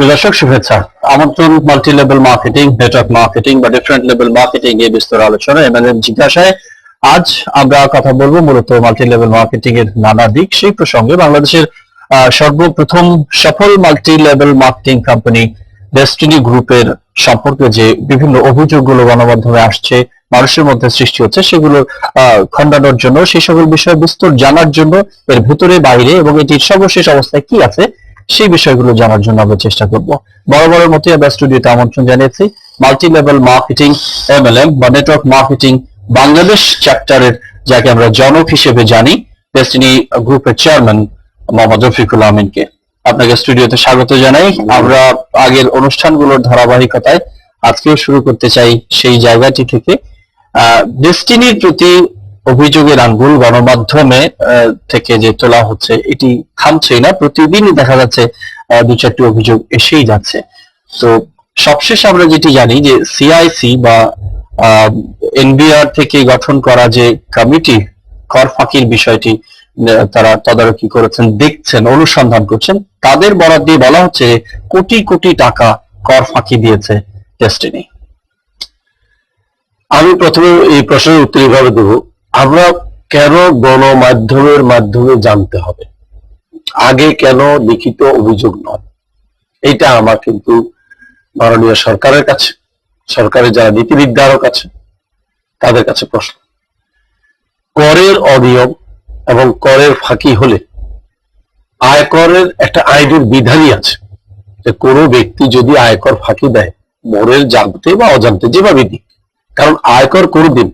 দর্শক শুভেচ্ছা। আমন্ত্রণ multi level marketing, network marketing বা ডিফারেন্ট লেভেল মার্কেটিং এর বিস্তর আলোচনা এমএলএম জিজ্ঞাসায়। আজ আমরা কথা বলবো মূলত মাল্টি লেভেল মার্কেটিং এর নানা দিক, সেই প্রসঙ্গে বাংলাদেশের সর্বপ্রথম সফল multi level marketing company destiny গ্রুপের সম্পর্কে যে বিভিন্ন অভিযোগগুলো গণমাধ্যমে আসছে, মানুষের মধ্যে সৃষ্টি হচ্ছে, সেগুলো খণ্ডানোর জন্য, সেই সকল বিষয়ে বিস্তর জানার জন্য, এর ভেতরে বাইরে এবং এটির সর্বশেষ অবস্থায় কি আছে সেই বিষয়গুলো জানার জন্য আমরা চেষ্টা করব। বরাবরের মতোই আমরা স্টুডিওতে আমন্ত্রণ জানিয়েছি মাল্টি লেভেল মার্কেটিং এমএলএম বা নেটওয়ার্ক মার্কেটিং বাংলাদেশ চ্যাপ্টারের, যাকে আমরা জনক হিসেবে জানি, ডেস্টিনি গ্রুপের চেয়ারম্যান মোহাম্মদ রফিকুল আমিনকে। আপনাকে স্টুডিওতে স্বাগত জানাই। আমরা আগের অনুষ্ঠানগুলোর ধারাবাহিকতায় আজকেও শুরু করতে চাই সেই জায়গাটি থেকে। ডেস্টিনির প্রতি অভিযোগের আঙ্গুল গণমাধ্যমে থেকে যে তোলা হচ্ছে, এটি থামছেই না, প্রতিদিনই দেখা যাচ্ছে দু চারটি অভিযোগ এসেই যাচ্ছে। তো সবশেষ আমরা যেটি জানি যে সিআইসি বা এনবিআর থেকে গঠন করা যে কমিটি কর ফাঁকির বিষয়টি তারা তদারকি করেছেন, দেখছেন, অনুসন্ধান করছেন, তাদের বরাত দিয়ে বলা হচ্ছে কোটি কোটি টাকা কর ফাঁকি দিয়েছে ডেস্টিনি। আমি প্রথমে এই প্রশ্নের উত্তর এইভাবে দেব, আমরা কেন গণমাধ্যমের মাধ্যমে জানতে হবে, আগে কেন লিখিত অভিযোগ নয়? এটা আমার কিন্তু মাননীয় সরকারের কাছে, সরকারের যারা নীতি নির্ধারক আছে তাদের কাছে প্রশ্ন। করের অনিয়ম এবং করের ফাঁকি হলে আয়করের একটা আইনের বিধানই আছে যে কোনো ব্যক্তি যদি আয়কর ফাঁকি দেয়, মনের জানতে বা অজান্তে যেভাবে দিক, কারণ আয়কর কোনদিন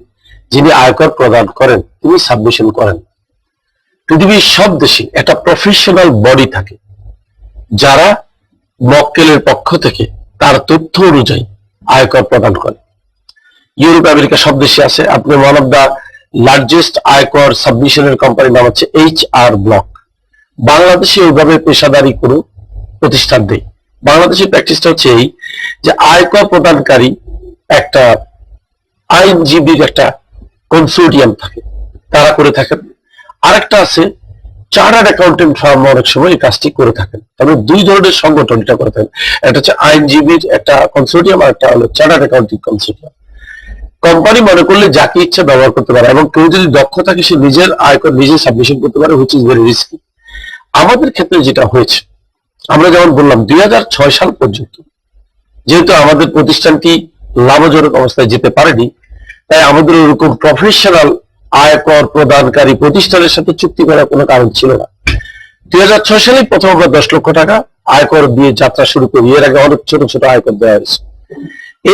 যিনি আয়কর প্রদান করেন তিনি সাবমিশন করেন। পৃথিবীর সব দেশে একটা প্রফেশনাল বডি থাকে যারা মক্কেলের পক্ষ থেকে তার তথ্য অনুযায়ী আয়কর প্রদান করে। ইউরোপ আমেরিকা সব দেশে আছে। আপনি ওয়ান অফ দা লার্জেস্ট আয়কর সাবমিশনের কোম্পানির নাম হচ্ছে HR ব্লক। বাংলাদেশে ওইভাবে পেশাদারি কোনো প্রতিষ্ঠান নেই। বাংলাদেশের প্র্যাকটিসটা হচ্ছে এই যে আয়কর প্রদানকারী একটা আইনজীবীর একটা কনসোর্টিয়াম থাকে, তারা করে থাকেন। আরেকটা আছে চার্টার্ড অ্যাকাউন্টেন্ট ফার্ম, অনেক সময় এই কাজটি করে থাকেন। তবে দুই ধরনের সংগঠন এটা করে থাকেন, একটা হচ্ছে আইনজীবীর একটা কনসোর্টিয়াম, আর একটা হলো চার্টার্ড অ্যাকাউন্টিং কনসোর্টিয়াম। কোম্পানি মনে করলে যাকে ইচ্ছা ব্যবহার করতে পারে, এবং কেউ যদি দক্ষ থাকে সে নিজের আয়কর নিজে সাবমিশন করতে পারে, হুইচ ইজ ভেরি রিস্কি। আমাদের ক্ষেত্রে যেটা হয়েছে, আমরা যেমন বললাম 2006 সাল পর্যন্ত যেহেতু আমাদের প্রতিষ্ঠানটি লাভজনক অবস্থায় যেতে পারেনি, তাই আমাদের ওরকম প্রফেশনাল আয়কর প্রদানকারী প্রতিষ্ঠানের সাথে চুক্তি করার কোনো কারণ ছিল না। 2006 সালে প্রথম আমরা 10 লক্ষ টাকা আয়কর দিয়ে যাত্রা শুরু করি। এর আগে অনেক ছোট ছোট আয়কর দেওয়া হয়েছে।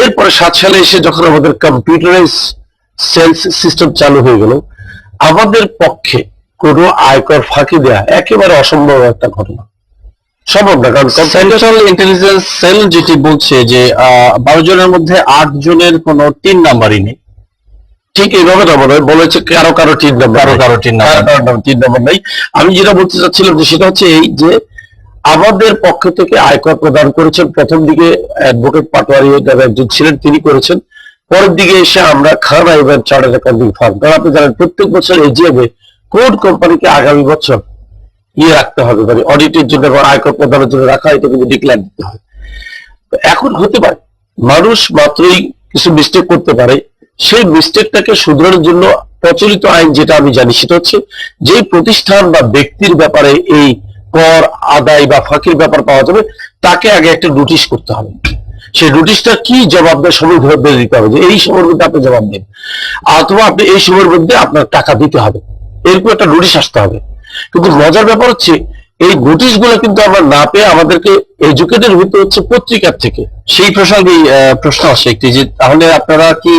এরপরে 7 সালে এসে যখন আমাদের কম্পিউটারাইজ সেলস সিস্টেম চালু হয়ে গেল, আমাদের পক্ষে কোনো আয়কর ফাঁকি দেয়া একেবারে অসম্ভব একটা ঘটনা, সম্ভব না। কারণ সেন্ট্রাল ইন্টেলিজেন্স সেল যেটি বলছে যে 12 জনের মধ্যে 8 জনের কোনো 3 নাম্বারই নেই। ঠিক এইভাবে না, মনে হয় বলেছে কারো তিন নাম্বার নেই। আমি যেটা বলতে চাচ্ছিলাম যে সেটা হচ্ছে এই যে আমাদের পক্ষ থেকে আয়কর প্রদান করেছেন প্রথম দিকে অ্যাডভোকেট পাটোয়ারি একজন ছিলেন, তিনি করেছেন। পরের দিকে এসে আমরা খান আইভেন চার্টার্ড অ্যাকাউন্টিং ফার্ম, কারণ আপনি জানেন প্রত্যেক বছর এজিএমে কোন কোম্পানিকে আগামী বছর রাখতে হবে, মানে অডিটের জন্য বা আয়কর প্রদানের জন্য রাখা, এটা কিন্তু ডিক্লেয়ার দিতে হবে। এখন হতে পারে মানুষ মাত্রই কিছু মিস্টেক করতে পারে, সেই মিস্টেকটাকে শুধরানোর জন্য প্রচলিত আইন যেটা আমি জানি সেটা হচ্ছে যে প্রতিষ্ঠান বা ব্যক্তির ব্যাপারে এই কর আদায় বা ফাঁকির ব্যাপার পাওয়া যাবে, তাকে আগে একটা নোটিশ করতে হবে। সেই নোটিশটা কি জবাব দেয় সময় ধরে দিতে হবে, যে এই সময়ের মধ্যে আপনি জবাব দেন, অথবা আপনি এই সময়ের মধ্যে আপনার টাকা দিতে হবে, এরকম একটা নোটিশ আসতে হবে। কিন্তু মজার ব্যাপার হচ্ছে এই নোটিশ গুলো কিন্তু আমরা না পেয়ে আমাদেরকে এডুকেটেড হতে হচ্ছে পত্রিকার থেকে। সেই প্রসঙ্গে প্রশ্ন আসছে একটি, যে তাহলে আপনারা কি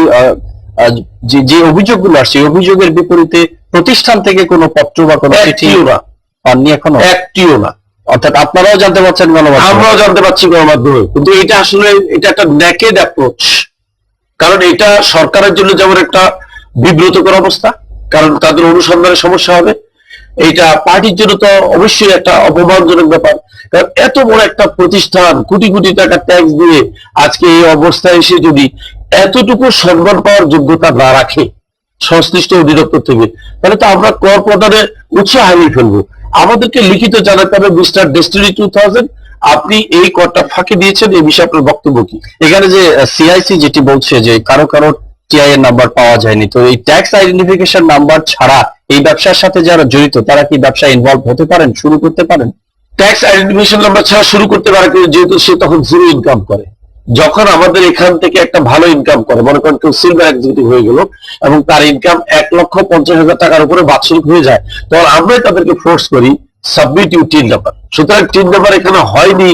যে অভিযোগগুলো আসছে অভিযোগের বিপরীতে প্রতিষ্ঠান থেকে কোনো পত্র বা কোনো চিঠি পাননি? এখনো একটিও না। অর্থাৎ আপনারাও জানতে পারছেন গণমাধ্যমে, আমরাও জানতে পারছি গণমাধ্যমে, কিন্তু এটা আসলে এটা একটা নেকেড অ্যাপ্রোচ। কারণ এটা সরকারের জন্য যেমন একটা বিব্রতকর অবস্থা, কারণ তাদের অনুসন্ধানের সমস্যা হবে। এইটা পার্টির জন্য তো অবশ্যই একটা অপমানজনক ব্যাপার, কারণ এত বড় একটা প্রতিষ্ঠান কোটি কোটি টাকা ট্যাক্স দিয়ে আজকে এই অবস্থায় এসে যদি এতটুকু সম্মান পাওয়ার যোগ্যতা না রাখে সংশ্লিষ্ট অধিদপ্তর থেকে, তাহলে তো আমরা কর প্রদানের উৎস হারিয়ে ফেলবো। আমাদেরকে লিখিত জানাতে হবে, মিস্টার ডেস্টিনি 2000 আপনি এই করটা ফাঁকি দিয়েছেন, এই বিষয়ে আপনার বক্তব্য কি? এখানে যে সিআইসি যেটি বলছে যে কারো কারো টিআই এর নাম্বার পাওয়া যায়নি, তো এই ট্যাক্স আইডেন্টিফিকেশন নাম্বার ছাড়া এই ব্যবসার সাথে যারা জড়িত তারা কি ব্যবসায় ইনভলভ হতে পারেন, শুরু করতে পারেন? ট্যাক্স আইডেন্টিফিকেশন নাম্বার ছাড়া শুরু করতে পারে, কিন্তু যেহেতু সে তখন জিরো ইনকাম করে। যখন আমাদের এখান থেকে একটা ভালো ইনকাম করে, মনে করেন কেউ সিলভার এক্সিকিউটিভ হয়ে গেল এবং তার ইনকাম 1,50,000 টাকার উপরে বাৎসরিক হয়ে যায়, তখন আমরাই তাদেরকে ফোর্স করি সাবমিট ইউ টিন নাম্বার। সুতরাং টিন নাম্বার এখানে হয়নি,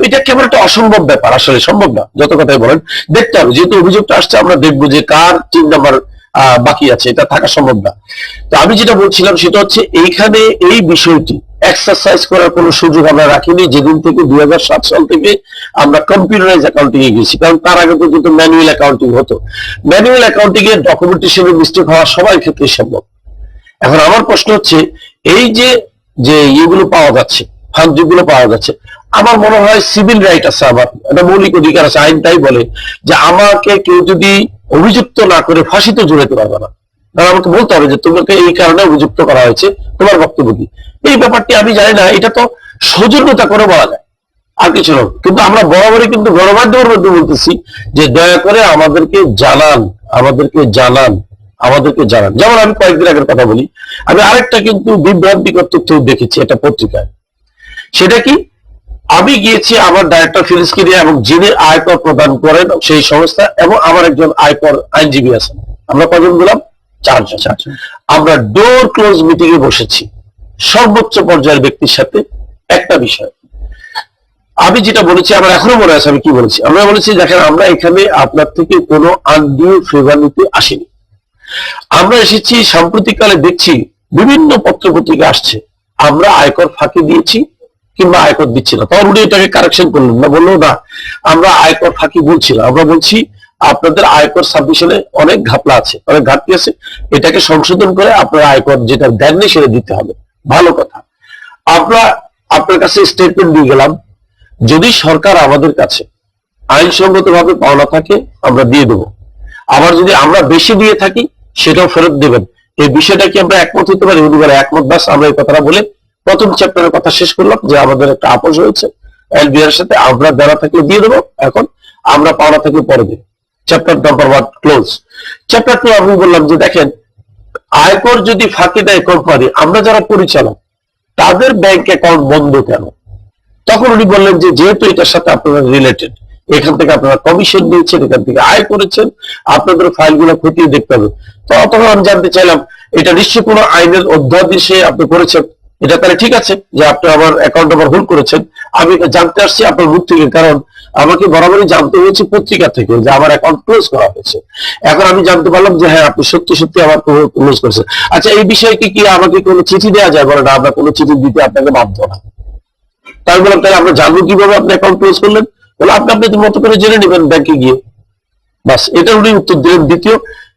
এটা কেমন একটা অসম্ভব ব্যাপার, আসলে সম্ভব না। যত কথাই বলেন দেখতে হবে, যেহেতু অভিযোগটা আসছে আমরা দেখবো যে কার টিন নাম্বার বাকি আছে, এটা থাকা সম্ভব না। তো আমি যেটা বলছিলাম সেটা হচ্ছে এইখানে এই বিষয়টি এক্সারসাইজ করার কোনো সুযোগ আমরা রাখিনি যেদিন থেকে 2007 সাল থেকে আমরা কম্পিউটারাইজ অ্যাকাউন্টিং এ গেছি। কারণ তার আগে তো কিন্তু ম্যানুয়াল অ্যাকাউন্টিং হতো। ম্যানুয়াল অ্যাকাউন্টিং এর ডকুমেন্টেশনের মিস্টেক হওয়া সবার ক্ষেত্রে সম্ভব। এখন আমার প্রশ্ন হচ্ছে এই যে যে ইয়েগুলো পাওয়া যাচ্ছে, ফান্ড যেগুলো পাওয়া যাচ্ছে, আমার মনে হয় সিভিল রাইট আছে, আমার একটা মৌলিক অধিকার আছে। আইন তাই বলে যে আমাকে কেউ যদি অভিযুক্ত না করে ফাঁসিতে জড়াতে পারবে না, কারণ আমাকে বলতে হবে যে তোমাকে এই কারণে অভিযুক্ত করা হয়েছে, তোমার বক্তব্য কি? এই ব্যাপারটি আমি জানি না, এটা তো সৌজন্যতা করে বলা যায় আর কিছু না। কিন্তু আমরা বরাবরই কিন্তু গণমাধ্যমের মধ্যে বলতেছি যে দয়া করে আমাদেরকে জানান, আমাদেরকে জানান, আমাদেরকে জানান। যেমন আমি কয়েকদিন আগের কথা বলি, আমি আরেকটা কিন্তু বিভ্রান্তিকর তথ্য দেখেছি একটা পত্রিকায়। সেটা কি, আমি গিয়েছি আমার ডাইরেক্টর ফিলিসকে নিয়ে এবং যিনি আয়কর প্রদান করেন সেই সংস্থা এবং আমার একজন আয়কর আইনজীবী আছেন, আমরা কজন বললাম? 4 জন। আমরা ডোর ক্লোজ মিটিং এ বসেছি সর্বোচ্চ পর্যায়ের ব্যক্তির সাথে। একটা বিষয় আমি যেটা বলেছি, আমার এখনো মনে আছে আমি কি বলেছি। আমরা বলেছি দেখেন, আমরা এখানে আপনার থেকে কোনো আনডিউ ফেভার নিতে আসিনি। আমরা এসেছি, সাম্প্রতিককালে দেখছি বিভিন্ন পত্র পত্রিকা আসছে আমরা আয়কর ফাঁকি দিয়েছি কিংবা আয়কর দিচ্ছি না। তখন উনি এটাকে কারেকশন করলেন না, বললো না আমরা আয়কর ফাঁকি বলছি না, আমরা বলছি আপনাদের আয়কর সাবমিশনে অনেক ঘাপলা আছে, অনেক ঘাটতি আছে, এটাকে সংশোধন করে আপনারা আয়কর যেটা দেননি সেটা দিতে হবে। ভালো কথা, আমরা আপনার কাছে স্টেটমেন্ট দিয়ে গেলাম, যদি সরকার আমাদের কাছে আইনসঙ্গত ভাবে পাওনা থাকে আমরা দিয়ে দেবো, আবার যদি আমরা বেশি দিয়ে থাকি সেটাও ফেরত দেবেন। এই বিষয়টা কি আমরা একমত হতে পারি? উনি বলে একমত। বাস আমরা এই কথাটা বলে প্রথম চ্যাপ্টারের কথা শেষ করলাম যে আমাদের একটা আপোষ হয়েছে এলবিআর সাথে, আমরা দেওয়া থাকলে দিয়ে দেবো, এখন আমরা পাওনা থাকলে পরে দেব। Chapter number 1 close. চ্যাপ্টার 2 আমি বললাম যে দেখেন, আয়কর যদি ফাঁকি দেয় কোম্পানি, আমরা যারা পরিচালক তাদের ব্যাংক অ্যাকাউন্ট বন্ধ কেন? তখন উনি বললেন যে যেহেতু এটার সাথে আপনারা রিলেটেড, এখান থেকে আপনারা কমিশন নিয়েছেন, এখান থেকে আয় করেছেন, আপনাদের ফাইলগুলো খতিয়ে দেখতে হবে। তো তখন আমি জানতে চাইলাম এটা নিশ্চয়ই কোনো আইনের অধ্যাদেশে আপনি করেছেন, এটা তাহলে ঠিক আছে যে আপনি আমার অ্যাকাউন্ট নাম্বার ভুল করেছেন। আমি এটা জানতে আসছি আপনার মুখ থেকে, কারণ আমাকে বরাবরই জানতে হয়েছে পত্রিকা থেকে যে আমার অ্যাকাউন্ট ক্লোজ করা হয়েছে। এখন আমি জানতে পারলাম যে হ্যাঁ আপনি সত্যি সত্যি আমার ক্লোজ করেছেন। আচ্ছা, এই বিষয়ে কি আমাকে কোনো চিঠি দেওয়া যায়? বলে না, আমরা কোনো চিঠি দিতে আপনাকে বাধ্য না। তাই বললাম তাহলে আমরা জানবো কিভাবে আপনি অ্যাকাউন্ট ক্লোজ করলেন? বলে আপনি আপনাদের মতো করে জেনে নেবেন ব্যাংকে গিয়ে। বাস, এটা উনি উত্তর দিলেন।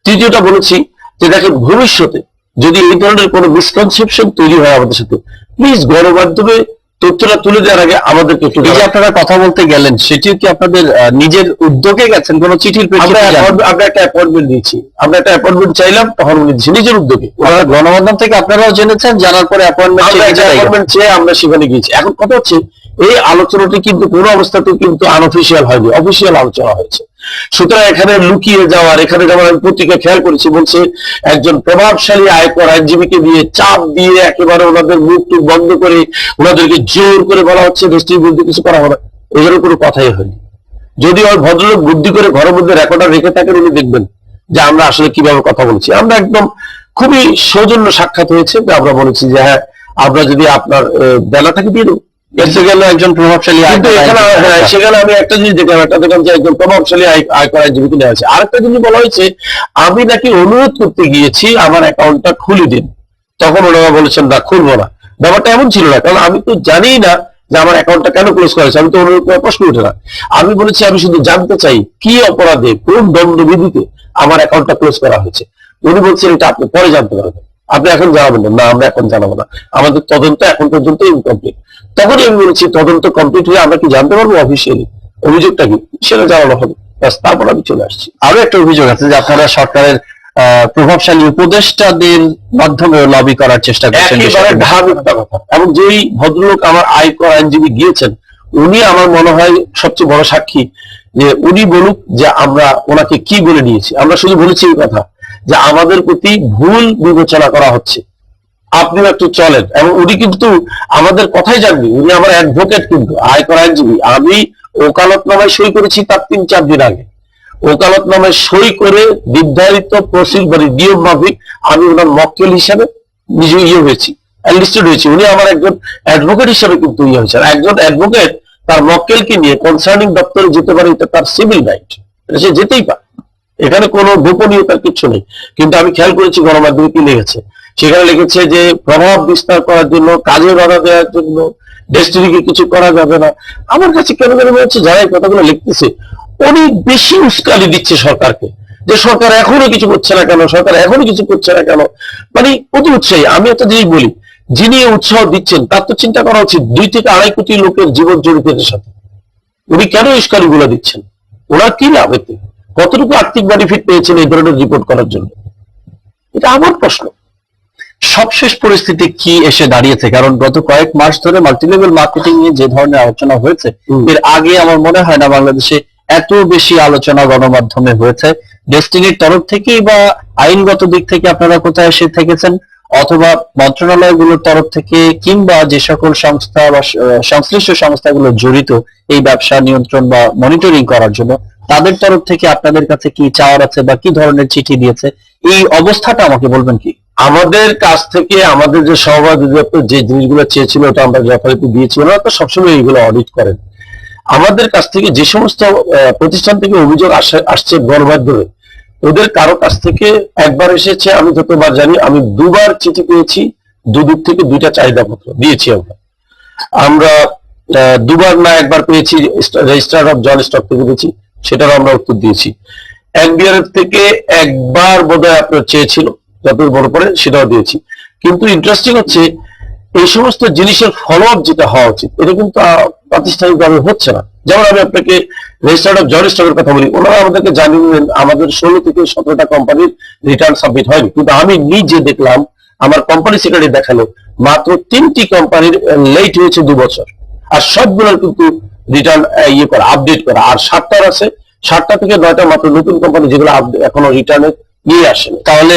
তৃতীয়টা বলেছি যে দেখেন, ভবিষ্যতে যদি এই ধরনের কোনো মিসকনসেপশন তৈরি হয় আমাদের সাথে, প্লিজ গণমাধ্যমে তথ্যটা তুলে দেওয়ার আগে আমাদেরকে একটু। এই যে আপনারা কথা বলতে গেলেন, সেটিও কি আপনাদের নিজের উদ্যোগে গেছেন, কোনো চিঠির আমরা একটা অ্যাপয়েন্টমেন্ট দিয়েছি, আমরা একটা অ্যাপয়েন্টমেন্ট চাইলাম, তখন উনি দিয়েছি নিজের উদ্যোগে। গণমাধ্যম থেকে আপনারাও জেনেছেন, জানার পরে অ্যাপয়েন্টমেন্ট চেয়ে আমরা সেখানে গিয়েছি। এখন কথা হচ্ছে এই আলোচনাটি কিন্তু কোনো অবস্থাতেও কিন্তু আনঅফিসিয়াল হয়নি, অফিসিয়াল আলোচনা হয়েছে। সুতরাং এখানে লুকিয়ে যাওয়ার, এখানে যেমন আমি পত্রিকা খেয়াল করেছি, বলছে একজন প্রভাবশালী আয়কর আইনজীবীকে দিয়ে চাপ দিয়ে একেবারে ওনাদের মুখ টুক বন্ধ করে ওনাদেরকে জোর করে বলা হচ্ছে দেশটির বিরুদ্ধে কিছু করা হবে। এগুলো কোনো কথাই হয়নি। যদি ওই ভদ্রলোক বুদ্ধি করে ঘরের মধ্যে রেকর্ডার রেখে থাকেন, উনি দেখবেন যে আমরা আসলে কিভাবে কথা বলছি। আমরা একদম খুবই সৌজন্য সাক্ষাৎ হয়েছে, যে আমরা বলেছি যে হ্যাঁ আমরা যদি আপনার বেলা থাকে দিয়ে দেবো। এসে গেল একজন প্রভাবশালী, সেখানে আমি একটা জিনিস দেখলাম, একটা দেখলাম যে একজন প্রভাবশালী আয়কর আইনজীবীকে নেওয়া হয়েছে। আরেকটা জিনিস বলা হয়েছে আমি নাকি অনুরোধ করতে গিয়েছি আমার অ্যাকাউন্টটা খুলে দিন, তখন ওনারা বলেছেন না খুলবো না। ব্যাপারটা এমন ছিল না, কারণ আমি তো জানি না যে আমার অ্যাকাউন্টটা কেন ক্লোজ করা হয়েছে, আমি তো অনুরোধ করার প্রশ্ন উঠে না। আমি বলেছি আমি শুধু জানতে চাই কি অপরাধে, কোন দণ্ডবিধিতে আমার অ্যাকাউন্টটা ক্লোজ করা হয়েছে। উনি বলছেন এটা আপনি পরে জানতে পারবেন, আপনি এখন জানাবেন না। আমরা এখন জানাবো না, আমাদের তদন্ত এখন পর্যন্ত ইনকমপ্লিট। তখনই আমি বলেছি তদন্ত কমপ্লিট হয়ে আমরা কি জানতে পারবো অফিসিয়ালি? অভিযোগটা কি সেটা জানানো হবে, ব্যাস, তারপর আমি চলে আসছি। আরো একটা অভিযোগ আছে যে আপনারা সরকারের প্রভাবশালী উপদেষ্টাদের মাধ্যমে লবি করার চেষ্টা করছেন। একেবারে ধার্মিকতা কথা। এবং যেই ভদ্রলোক আমার আয়কর আইনজীবী গিয়েছেন, উনি আমার মনে হয় সবচেয়ে বড় সাক্ষী, যে উনি বলুক যে আমরা ওনাকে কি বলে নিয়েছি। আমরা শুধু বলেছি এই কথা যে আমাদের প্রতি ভুল বিবেচনা করা হচ্ছে, আপনিও একটু চলেন। এবং উনি কিন্তু আমাদের কথাই জানবি, উনি আমার অ্যাডভোকেট, কিন্তু আয়কর আইনজীবী। আমি ওকালতনামায় সই করেছি তার 3-4 দিন আগে। ওকালতনামায় সই করে নির্ধারিত প্রসিডিউর নিয়ম মাফিক আমি ওনার মক্কেল হিসাবে নিজে হয়েছি, এনলিস্টেড হয়েছি। উনি আমার একজন অ্যাডভোকেট হিসাবে কিন্তু হয়েছে। একজন অ্যাডভোকেট তার মক্কেলকে নিয়ে কনসার্নিং দপ্তরে যেতে পারে, এটা তার সিভিল রাইট, সে যেতেই পারে, এখানে কোনো গোপনীয়তার কিছু নেই। কিন্তু আমি খেয়াল করেছি গণমাধ্যমে কি লিখেছে, সেখানে লিখেছে যে প্রভাব বিস্তার করার জন্য, কাজে বাধা দেওয়ার জন্য, ডেস্টিনিকে কিছু করা যাবে না। আমার কাছে কেন যেন মনে হচ্ছে যারা এই কথাগুলো লিখতেছে অনেক বেশি উস্কানি দিচ্ছে সরকারকে, যে সরকার এখনো কিছু করছে না কেন, সরকার এখনো কিছু করছে না কেন। মানে অতি উৎসাহী। আমি একটা জিনিস বলি, যিনি উৎসাহ দিচ্ছেন তার তো চিন্তা করা উচিত 2 থেকে 2.5 কোটি লোকের জীবন জড়িত এর সাথে। উনি কেন উস্কানি গুলো দিচ্ছেন? ওনার কি লাভ এতে? কতটুকু আর্থিক বেনিফিট পেয়েছেন এই ধরনের রিপোর্ট করার জন্য? এটা আমার প্রশ্ন। সবশেষ পরিস্থিতি কি এসে দাঁড়িয়েছে? কারণ গত কয়েক মাস ধরে মাল্টিলেভেল মার্কেটিং নিয়ে যে ধরনের আলোচনা হয়েছে, এর আগে আমার মনে হয় না বাংলাদেশে এত বেশি আলোচনা গণমাধ্যমে হয়েছে। ডেস্টিনির তরফ থেকেই বা আইনগত দিক থেকে আপনারা কোথায় এসে থেকেছেন, অথবা মন্ত্রণালয়গুলোর তরফ থেকে, কিংবা যে সকল সংস্থা বা সংশ্লিষ্ট সংস্থাগুলো জড়িত এই ব্যবসা নিয়ন্ত্রণ বা মনিটরিং করার জন্য, তাদের তরফ থেকে আপনাদের কাছে কি চাওয়ার আছে বা কি ধরনের চিঠি দিয়েছে, এই অবস্থাটা আমাকে বলবেন কি? আমাদের কাছ থেকে আমাদের যে সহযোগী অধিদপ্তর যে জিনিসগুলো চেয়েছিল ওটা আমরা যথারীতি দিয়েছি। ওনারা তো সবসময় এইগুলো অডিট করেন। আমাদের কাছ থেকে যে সমস্ত প্রতিষ্ঠান থেকে অভিযোগ আসছে গণমাধ্যমে, ওদের কারো কাছ থেকে একবার এসেছে, আমি যতবার জানি আমি 2বার চিঠি পেয়েছি, দুদিক থেকে 2টা চাহিদা পত্র দিয়েছি। আমরা 2বার না একবার পেয়েছি, রেজিস্ট্রার অফ জয়েন্ট স্টক থেকে দিয়েছি, সেটারও আমরা উত্তর দিয়েছি। এনবিআরএফ থেকে একবার বোধহয় আপনার চেয়েছিল, যত বড় পরে সেটাও দিয়েছি। কিন্তু ইন্টারেস্টিং হচ্ছে এই সমস্ত জিনিসের ফলো আপ যেটা হওয়া উচিত, এটা কিন্তু প্রাতিষ্ঠানিকভাবে হচ্ছে না। যেমন আমি আপনাকে রেজিস্টার্ড অফ জয়েন্ট স্টকের কথা বলি, ওনারা আমাদেরকে জানিয়ে আমাদের 16 থেকে 17টা কোম্পানির রিটার্ন সাবমিট হয়নি। কিন্তু আমি নিজে দেখলাম, আমার কোম্পানি সেক্রেটারি দেখালো, মাত্র 3টি কোম্পানির লেট হয়েছে 2 বছর, আর সবগুলোর কিন্তু রিটার্ন আপডেট করা। আর 7টার আছে, 7টা থেকে 9টা মাত্র নতুন কোম্পানি, যেগুলো এখনো রিটার্নে নিয়ে আসেন। তাহলে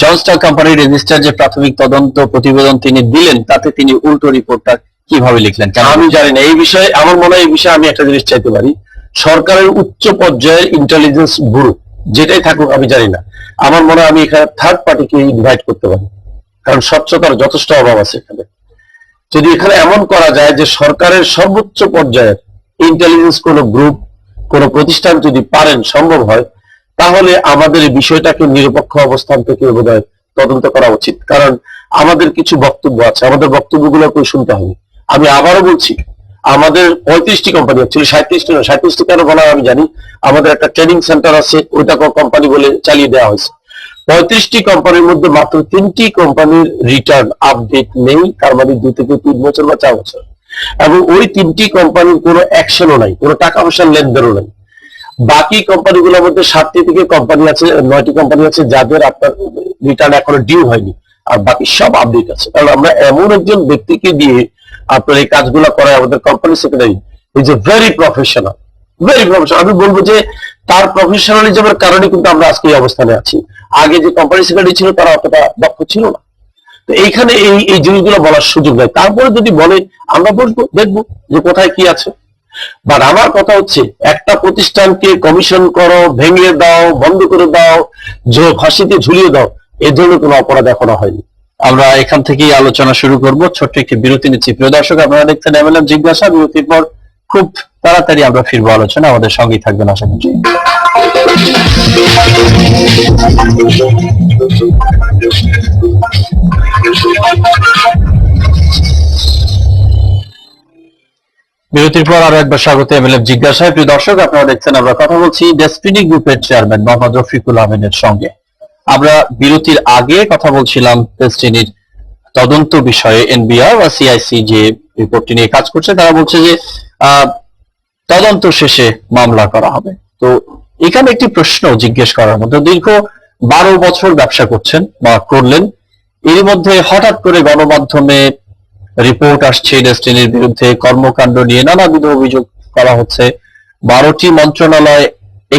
জয়েন্ট স্টক কোম্পানির রেজিস্টার যে প্রাথমিক তদন্ত প্রতিবেদন তিনি দিলেন, তাতে তিনি উল্টো রিপোর্টটা কিভাবে লিখলেন আমি জানি না। এই বিষয়ে আমার মনে হয়, এই বিষয়ে আমি একটা জিনিস চাইতে পারি, সরকারের উচ্চ পর্যায়ের ইন্টেলিজেন্স ব্যুরো যেটাই থাকুক আমি জানি না, আমার মনে হয় আমি এখানে থার্ড পার্টিকে ইনভাইট করতে পারি, কারণ স্বচ্ছতার যথেষ্ট অভাব আছে এখানে। যদি এখানে এমন করা যায় যে সরকারের সর্বোচ্চ পর্যায়ের ইন্টেলিজেন্স কোনো গ্রুপ, কোনো প্রতিষ্ঠান যদি পারেন, সম্ভব হয়, তাহলে আমাদের এই বিষয়টাকে নিরপেক্ষ অবস্থান থেকে বোধহয় তদন্ত করা উচিত। কারণ আমাদের কিছু বক্তব্য আছে, আমাদের বক্তব্যগুলোকে শুনতে হবে। আমি আবারও বলছি, আমাদের 35টি কোম্পানি, অ্যাকচুয়ালি 37টি না, 37টি কেন বলা আমি জানি। আমাদের একটা ট্রেনিং সেন্টার আছে, ওইটাকে কোম্পানি বলে চালিয়ে দেওয়া হয়েছে। 35টি কোম্পানির মধ্যে মাত্র 3টি কোম্পানির রিটার্ন আপডেট নেই, তার মানে 2 থেকে 3 বছর বা 4 বছর। এবং ওই 3টি কোম্পানির কোনো অ্যাকশনও নাই, কোনো টাকা পয়সার লেনদেনও নাই। বাকি কোম্পানিগুলোর মধ্যে 7টি থেকে কোম্পানি আছে, 9টি কোম্পানি আছে যাদের আপনার রিটার্ন এখনো ডিউ হয়নি, আর বাকি সব আপডেট আছে। কারণ আমরা এমন একজন ব্যক্তিকে দিয়ে আপনার এই কাজগুলো করায়, আমাদের company secretary is a very professional, very professional. আমি বলবো যে তার প্রফেশনালিজমের কারণে কিন্তু আমরা আজকে এই অবস্থানে আছি। আগে যে কোম্পানি সেক্রেটারি ছিল তারা অতটা দক্ষ ছিল না। তো এইখানে এই জিনিসগুলো বলার সুযোগ নেই। তারপরে যদি বলে, আমরা বলবো, দেখবো যে কোথায় কি আছে। বাট আমার কথা হচ্ছে, একটা প্রতিষ্ঠানকে কমিশন করো, ভেঙে দাও, বন্ধ করে দাও, ফাঁসিতে ঝুলিয়ে দাও, এ ধরনের কোনো অপরাধ এখনো হয়নি। আমরা এখান থেকেই আলোচনা শুরু করব। ছোট্ট একটি বিরতি নিচ্ছি। প্রিয় দর্শক, আপনারা দেখছেন এমএলএম জিজ্ঞাসা। বিরতির পর খুব তাড়াতাড়ি আমরা ফিরবো আলোচনা। আমাদের সঙ্গেই থাকবেন আশা করছি। বিরতির পর আরো একবার স্বাগত এমএলএম জিজ্ঞাসায়। প্রিয় দর্শক, আপনারা দেখছেন আমরা কথা বলছি ডেসটিনি গ্রুপের চেয়ারম্যান মোহাম্মদ রফিকুল আহমেদের সঙ্গে। আমরা বিরতির আগে কথা বলছিলাম ডেসটিনির তদন্ত বিষয়ে। এনবিআর বা সিআইসি যে রিপোর্টটি নিয়ে কাজ করছে, তারা বলছে যে তদন্ত শেষে মামলা করা হবে। তো এখানে একটি প্রশ্ন জিজ্ঞেস করার মতো, দীর্ঘ 12 বছর ব্যবসা করছেন বা করলেন, এর মধ্যে হঠাৎ করে গণমাধ্যমে রিপোর্ট আসছে ডেস্টিনির বিরুদ্ধে কর্মকাণ্ড নিয়ে নানাবিধ অভিযোগ করা হচ্ছে, 12টি মন্ত্রণালয়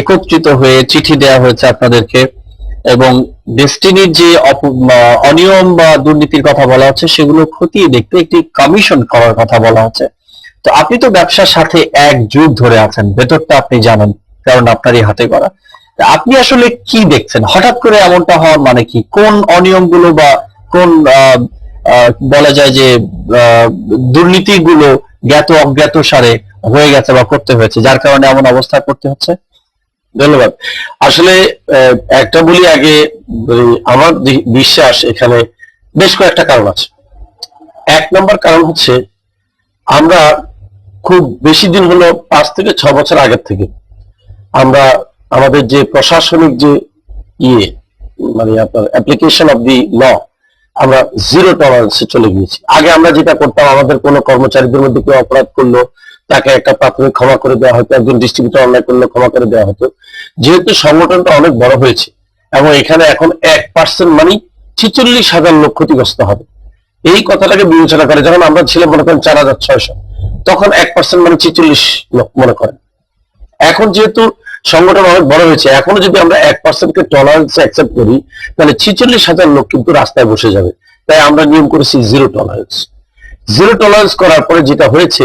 একত্রিত হয়ে চিঠি দেওয়া হয়েছে আপনাদেরকে, এবং ডেস্টিনির যে অনিয়ম বা দুর্নীতির কথা বলা হচ্ছে সেগুলো খতিয়ে দেখতে একটি কমিশন করার কথা বলা হচ্ছে। তো আপনি তো ব্যবসার সাথে 1 যুগ ধরে আছেন, ভেতরটা আপনি জানেন, কারণ আপনারই হাতে করা। তা আপনি আসলে কি দেখছেন হঠাৎ করে এমনটা হওয়ার মানে কি? কোন অনিয়মগুলো বা কোন বলা যায় যে দুর্নীতিগুলো জ্ঞাত অজ্ঞাত সারে হয়ে গেছে বা করতে হয়েছে, যার কারণে এমন অবস্থা করতে হচ্ছে? ধন্যবাদ। আসলে একটা বলি আগে, আমার বিশ্বাস এখানে বেশ কয়েকটা কারণ আছে। 1 নম্বর কারণ হচ্ছে, আমরা খুব বেশি দিন হলো 5 থেকে 6 বছর আগের থেকে আমরা আমাদের যে প্রশাসনিক যে মানে আপনার অ্যাপ্লিকেশন অফ দি ল, আমরা জিরো টলারেন্সে চলে গিয়েছি। আগে আমরা যেটা করতাম, আমাদের কোনো কর্মচারীদের মধ্যে কেউ অপরাধ করলো তাকে একটা প্রাথমিক ক্ষমা করে দেওয়া হতো, একজন ডিস্ট্রিবিউটর অন্যায় করলে ক্ষমা করে দেওয়া হতো। যেহেতু সংগঠনটা অনেক বড় হয়েছে এবং এখানে এখন 1% মানে 46,000 লোক ক্ষতিগ্রস্ত হবে, এই কথাটাকে বিবেচনা করে যখন আমরা ছিলাম মনে করেন 4,600, তখন 1% মানে 46 লোক মনে করেন। এখন যেহেতু সংগঠন অনেক বড় হয়েছে, এখনো যদি আমরা 1%কে টলারেন্স অ্যাকসেপ্ট করি, তাহলে 46,000 লোক কিন্তু রাস্তায় বসে যাবে। তাই আমরা নিয়ম করেছি জিরো টলারেন্স। জিরো টলারেন্স করার পরে যেটা হয়েছে,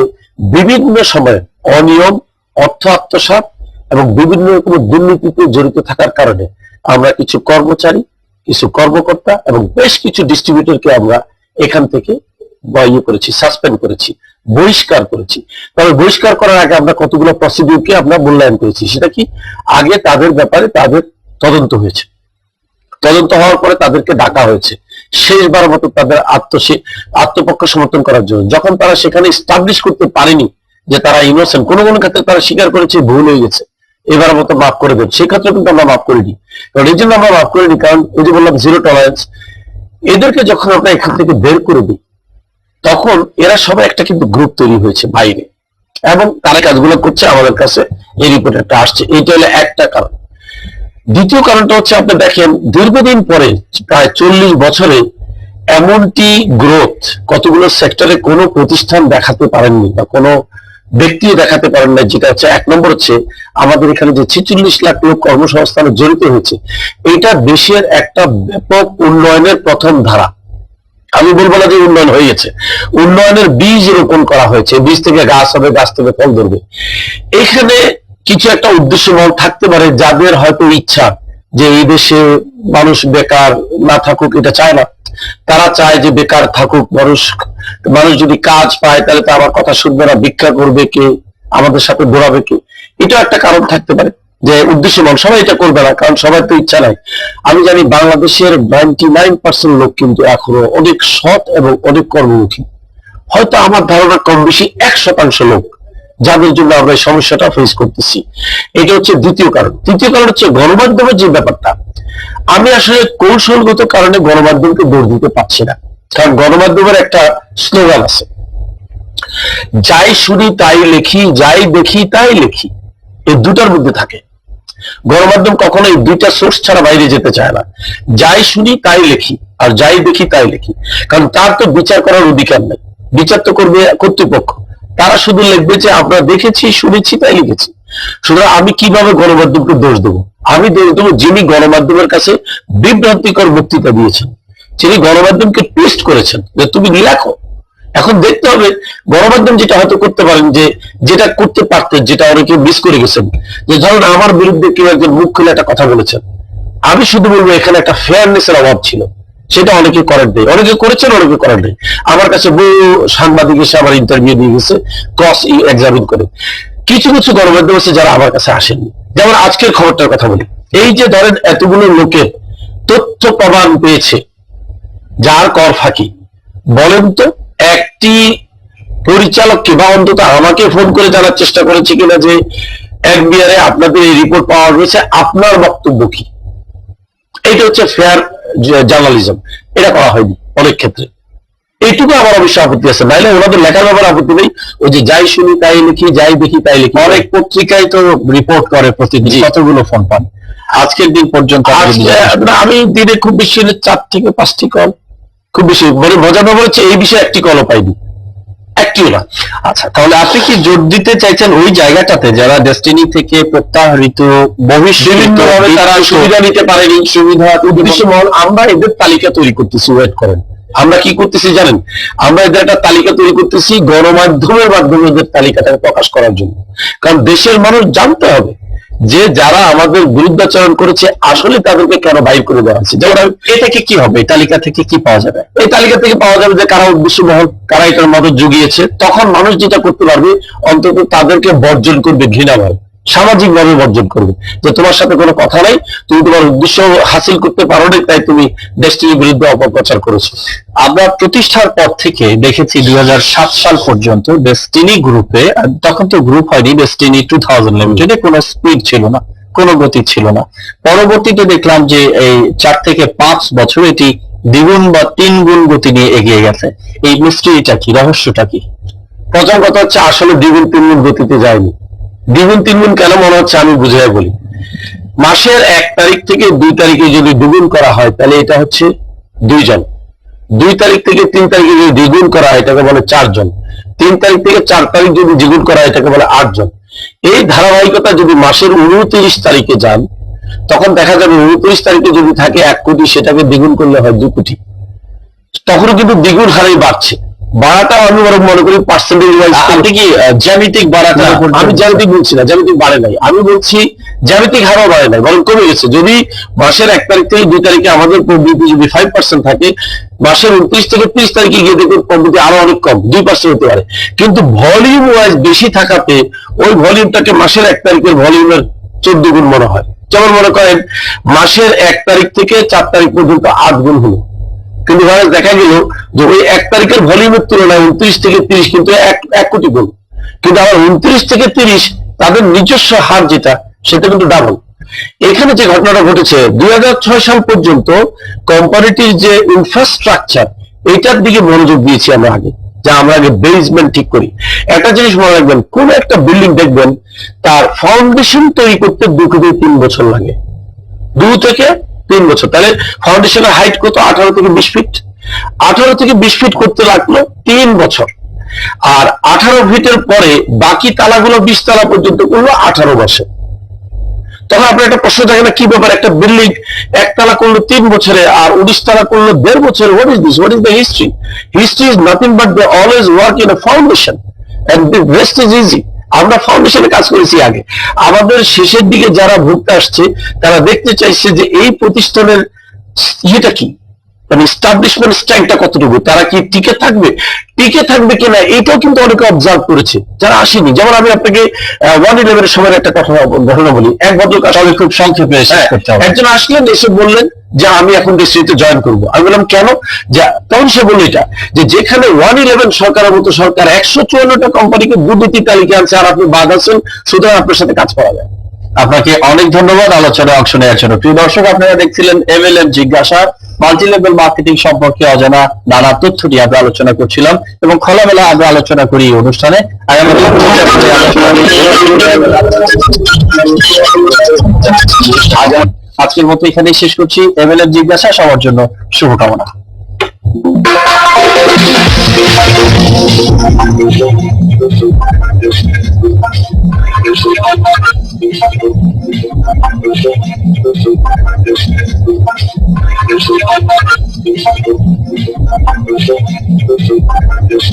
বিভিন্ন সময়ে অনিয়ম, অর্থ আত্মসাৎ এবং বিভিন্ন রকমের দুর্নীতিতে জড়িত থাকার কারণে আমরা কিছু কর্মচারী, কিছু কর্মকর্তা এবং বেশ কিছু ডিস্ট্রিবিউটরকে আমরা এখান থেকে করেছি, সাসপেন্ড করেছি, বহিষ্কার করেছি। তবে বহিষ্কার করার আগে আমরা কতগুলো প্রসিডিউরকে আমরা মূল্যায়ন করেছি। সেটা কি, আগে তাদের ব্যাপারে তাদের তদন্ত হয়েছে, তদন্ত হওয়ার পরে তাদেরকে ডাকা হয়েছে শেষবার মতো তাদের আত্মপক্ষ সমর্থন করার জন্য। যখন তারা সেখানে স্টাবলিশ করতে পারেনি যে তারা ইনোসেন্ট, কোনো কোনো ক্ষেত্রে তারা স্বীকার করেছে ভুল হয়ে গেছে, এবার মতো মাফ করে দেব, সেক্ষেত্রে কিন্তু আমরা মাফ করিনি। কারণ এই জন্য আমরা মাফ করিনি, কারণ এই যে বললাম জিরো টলারেন্স, এদেরকে যখন আমরা এখান থেকে বের করে দিই, তখন এরা সবাই একটা কিন্তু গ্রুপ তৈরি হয়েছে বাইরে, এবং তারা কাজগুলো করছে, আমাদের কাছে এই রিপোর্ট একটা আসছে। এইটা হলো একটা কারণ। দ্বিতীয় কারণটা হচ্ছে, আপনি দেখেন দীর্ঘদিন পরে প্রায় 40 বছরে এমনটি গ্রোথ কতগুলো সেক্টরে কোনো প্রতিষ্ঠান দেখাতে পারেননি বা কোনো ব্যক্তিও দেখাতে পারেন না। যেটা হচ্ছে 1 নম্বর হচ্ছে, আমাদের এখানে যে 46 লাখ লোক কর্মসংস্থানে জড়িত হয়েছে, এটা দেশের একটা ব্যাপক উন্নয়নের প্রথম ধারা। আমি বলবো না যে উন্নয়ন হয়ে গেছে, উন্নয়নের বীজ রোপণ করা হয়েছে, বীজ থেকে গাছ হবে, গাছ থেকে ফল ধরবে। এখানে কিছু একটা উদ্দেশ্যমূলক থাকতে পারে, যাদের হয়তো ইচ্ছা যে এই দেশে মানুষ বেকার না থাকুক, এটা চায় না। তারা চায় যে বেকার থাকুক মানুষ, মানুষ যদি কাজ পায় তাহলে তো আমার কথা শুনবে না, ভিক্ষা করবে কে, আমাদের সাথে দৌড়াবে কে। এটা একটা কারণ থাকতে পারে যে উদ্দেশ্যমূলক। সবাই এটা করবে না, কারণ সবার তো ইচ্ছা নাই। আমি জানি বাংলাদেশের 99% লোক কিন্তু এখনো অনেক সৎ এবং অনেক কর্মমুখী। হয়তো আমার ধারণা কম বেশি 1% লোক যাদের জন্য আমরা এই সমস্যাটা ফেস করতেছি। এটা হচ্ছে দ্বিতীয় কারণ। তৃতীয় কারণ হচ্ছে গণমাধ্যমের যে ব্যাপারটা। আমি আসলে কৌশলগত কারণে গণমাধ্যমকে দোষ দিতে পারছি না, কারণ গণমাধ্যমের একটা স্লোগান আছে, যাই শুনি তাই লিখি, যাই দেখি তাই লিখি। এই দুটার মধ্যে থাকে। গণমাধ্যম কখনো এই দুইটা সোর্স ছাড়া বাইরে যেতে চায় না। যাই শুনি তাই লিখি আর যাই দেখি তাই লিখি, কারণ তার তো বিচার করার অধিকার নেই, বিচার তো করবে কর্তৃপক্ষ। তারা শুধু লিখবে যে আমরা দেখেছি, শুনেছি, তাই লিখেছি। সুতরাং আমি কিভাবে গণমাধ্যমকে দোষ দেবো? আমি দোষ দেবো যিনি গণমাধ্যমের কাছে বিভ্রান্তিকর বক্তৃতা দিয়েছেন, যিনি গণমাধ্যমকে টুইস্ট করেছেন যে তুমি লেখো। এখন দেখতে হবে গণমাধ্যম যেটা হয়তো করতে পারেন, যে যেটা করতে পারতেন, যেটা অনেকে মিস করে গেছেন, যে ধরুন আমার বিরুদ্ধে কেউ একজন মুখ খুলে একটা কথা বলেছেন, আমি শুধু বলবো এখানে একটা ফেয়ারনেসের অভাব ছিল, সেটা অনেকে করেন নেই। অনেকে করেছেন, অনেকে করেন নেই। আমার কাছে বহু সাংবাদিক এসে আমার ইন্টারভিউ দিয়ে গেছে ক্রস এক্সামিন করে। কিছু কিছু গণমাধ্যম আছে যারা আমার কাছে আসেননি। যেমন আজকের খবরটার কথা বলি, এই যে ধরেন এতগুলো লোকের তথ্য প্রমাণ পেয়েছে যার কর ফাঁকি, বলেন তো একটি পরিচালককে বা অন্তত আমাকে ফোন করে জানার চেষ্টা করেছে কিনা যে এফবিআর এ আপনাদের এই রিপোর্ট পাওয়া গেছে, আপনার বক্তব্য কি? এটা হচ্ছে ফেয়ার জার্নালিজম। এটা করা হয়নি অনেক ক্ষেত্রে। এইটুকু আমার অবশ্য আপত্তি আছে, নাইলে ওনাদের লেখার ব্যাপারে আপত্তি নেই। ওই যে যাই শুনি তাই লিখি, যাই দেখি তাই লিখি। অনেক পত্রিকায় তো রিপোর্ট করে প্রতিদিন, কতগুলো ফোন পান আজকের দিন পর্যন্ত? আমি দিনে খুব বেশি 4 থেকে 5টি কল, খুব বেশি, মানে মজার ব্যাপার হচ্ছে এই বিষয়ে একটি কলও পাইনি, একটিও না। আচ্ছা, তাহলে আপনি কি জোর দিতে চাইছেন ওই জায়গাটাতে যারা ডেস্টিনি থেকে প্রত্যাহৃত, বিভিন্নভাবে তারা সুবিধা নিতে পারেনি, সুবিধা উদ্দেশ্য মহল, আমরা এদের তালিকা তৈরি করতেছি। ওয়েট করেন, আমরা কি করতেছি জানেন? আমরা এদের একটা তালিকা তৈরি করতেছি গণমাধ্যমের মাধ্যমে এদের তালিকাটাকে প্রকাশ করার জন্য। কারণ দেশের মানুষ জানতে হবে যে যারা আমাদের বিরুদ্ধাচরণ করেছে আসলে তাদেরকে কেন বাইর করে দেওয়া হচ্ছে। যেমন এ থেকে কি হবে, এই তালিকা থেকে কি পাওয়া যাবে? এই তালিকা থেকে পাওয়া যাবে যে কারা উদ্দেশ্য মহল, কারা এটার মদত জুগিয়েছে। তখন মানুষ যেটা করতে পারবে, অন্তত তাদেরকে বর্জন করবে, ঘৃণাভাবে, সামাজিক ভাবে বর্জন করবে, যে তোমার সাথে কোনো কথা নাই, তুমি তোমার উদ্দেশ্য হাসিল করতে পারো না, তাই তুমি ডেস্টিনির বিরুদ্ধে অপপ্রচার করেছো। আমরা প্রতিষ্ঠার পর থেকে দেখেছি 2007 সাল পর্যন্ত ডেস্টিনি গ্রুপে, তখন তো গ্রুপ হয়নি, ডেস্টিনি 2000 লিমিটেডে কোনো স্পিড ছিল না, কোনো গতি ছিল না। পরবর্তীতে দেখলাম যে এই 4 থেকে 5 বছর এটি 2 গুণ বা 3 গুণ গতি নিয়ে এগিয়ে গেছে। এই মিস্ট্রিটা কি, রহস্যটা কি? প্রথম কথা হচ্ছে আসলে 2 গুণ 3 গুণ গতিতে যায়নি। 2 গুণ 3 গুণ কেন মনে হচ্ছে আমি বুঝিয়ে বলি। মাসের 1 তারিখ থেকে 2 তারিখে যদি 2 গুণ করা হয় তাহলে এটা হচ্ছে 2 জন। 2 তারিখ থেকে 3 তারিখে যদি দ্বিগুণ করা হয় এটাকে বলে 4 জন। 3 তারিখ থেকে 4 তারিখ যদি দ্বিগুণ করা হয় এটাকে বলে 8 জন। এই ধারাবাহিকতা যদি মাসের 29 তারিখে যান, তখন দেখা যাবে 29 তারিখে যদি থাকে 1 কোটি, সেটাকে দ্বিগুণ করলে হয় 2 কোটি। তখনও কিন্তু দ্বিগুণ হারেই বাড়ছে। বাড়াটা আমি বরং মনে করি পার্সেন্টেজ ওয়াইজ। আপনি কি জ্যামিতিক বাড়াটা? আমি জ্যামিতিক বলছি না, জ্যামিতিক বাড়ে নাই। আমি বলছি জ্যামিতিক হারও বাড়ে নাই, বরং কমে গেছে। যদি মাসের 1 তারিখ থেকে 2 তারিখে আমাদের প্রবৃদ্ধি যদি 5% থাকে, মাসের 29 থেকে 30 তারিখে গিয়ে দেখুন প্রবৃদ্ধি আরো অনেক কম, 2% হতে পারে। কিন্তু ভলিউম ওয়াইজ বেশি থাকাতে ওই ভলিউমটাকে মাসের 1 তারিখের ভলিউমের 14 গুণ মনে হয়। যেমন মনে করেন মাসের 1 তারিখ থেকে 4 তারিখ পর্যন্ত 8 গুণ হলো, কিন্তু দেখা গেল যে ওই 1 তারিখের ভলিউমের তুলনায় 29 থেকে 30 কিন্তু 1 কোটি গুণ। কিন্তু আবার 29 থেকে 30 তাদের নিজস্ব হার যেটা, সেটা কিন্তু ডাবল। এখানে যে ঘটনাটা ঘটেছে, 2006 সাল পর্যন্ত কোম্পানিটির যে ইনফ্রাস্ট্রাকচার, এইটার দিকে মনোযোগ দিয়েছি আমরা আগে, যা আমরা আগে বেসমেন্ট ঠিক করি। একটা জিনিস মনে রাখবেন, কোন একটা বিল্ডিং দেখবেন তার ফাউন্ডেশন তৈরি করতে 2 থেকে 3 বছর লাগে, 2 থেকে 3 বছর। তাহলে ফাউন্ডেশনের হাইট কত? 18 থেকে 20 ফিট। 18 থেকে 20 ফিট করতে লাগলো 3 বছর। আর 18 ফিটের পরে বাকি তালাগুলো 20 তালা পর্যন্ত করলো 18 বছর। তখন আপনার একটা প্রশ্ন থাকে না, কি ব্যাপার, একটা বিল্ডিং 1 তালা করলো 3 বছরে আর 19 তালা করলো 1.5 বছরে? What is this? What is the history? History is nothing but they always work in a foundation and the rest is easy. আমরা ফাউন্ডেশনে কাজ করেছি আগে। আমাদের শেষের দিকে যারা ভুগতে আসছে তারা দেখতে চাইছে যে এই প্রতিষ্ঠানের ইয়েটা কি, মানে এস্টাবলিশমেন্ট স্ট্রেংথটা কতটুকু, তারা কি টিকে থাকবে কিনা, এটাও কিন্তু অনেকে অবজার্ভ করেছে যারা আসেনি। যেমন আমি আপনাকে 1/11 এর সময় একটা ঘটনা বলি। এক ভদ্রলোক আসলে খুব সংক্ষেপে একজন আসলেন, এসে বললেন যে আমি এখন ডেস্টিনিতে জয়েন করবো। আমি বললাম কেন? তখন সে বলল এটা, যে যেখানে 1/11 সরকারের মতো সরকার 154টা কোম্পানিকে দুর্নীতি তালিকা আনছে আর আপনি বাদ আছেন, সুতরাং আপনার সাথে কাজ করা যায়। আপনাকে অনেক ধন্যবাদ আলোচনায় অংশ নেওয়ার জন্য। প্রিয় দর্শক, আপনারা দেখছিলেন MLM জিজ্ঞাসা, মাল্টি লেভেল মার্কেটিং সম্পর্কে অজানা নানা তথ্য নিয়ে আমরা আলোচনা করছিলাম এবং খোলামেলা আমরা আলোচনা করি এই অনুষ্ঠানে। আজকের মতো এখানেই শেষ করছি। MLM জিজ্ঞাসা, সবার জন্য শুভকামনা। Yes.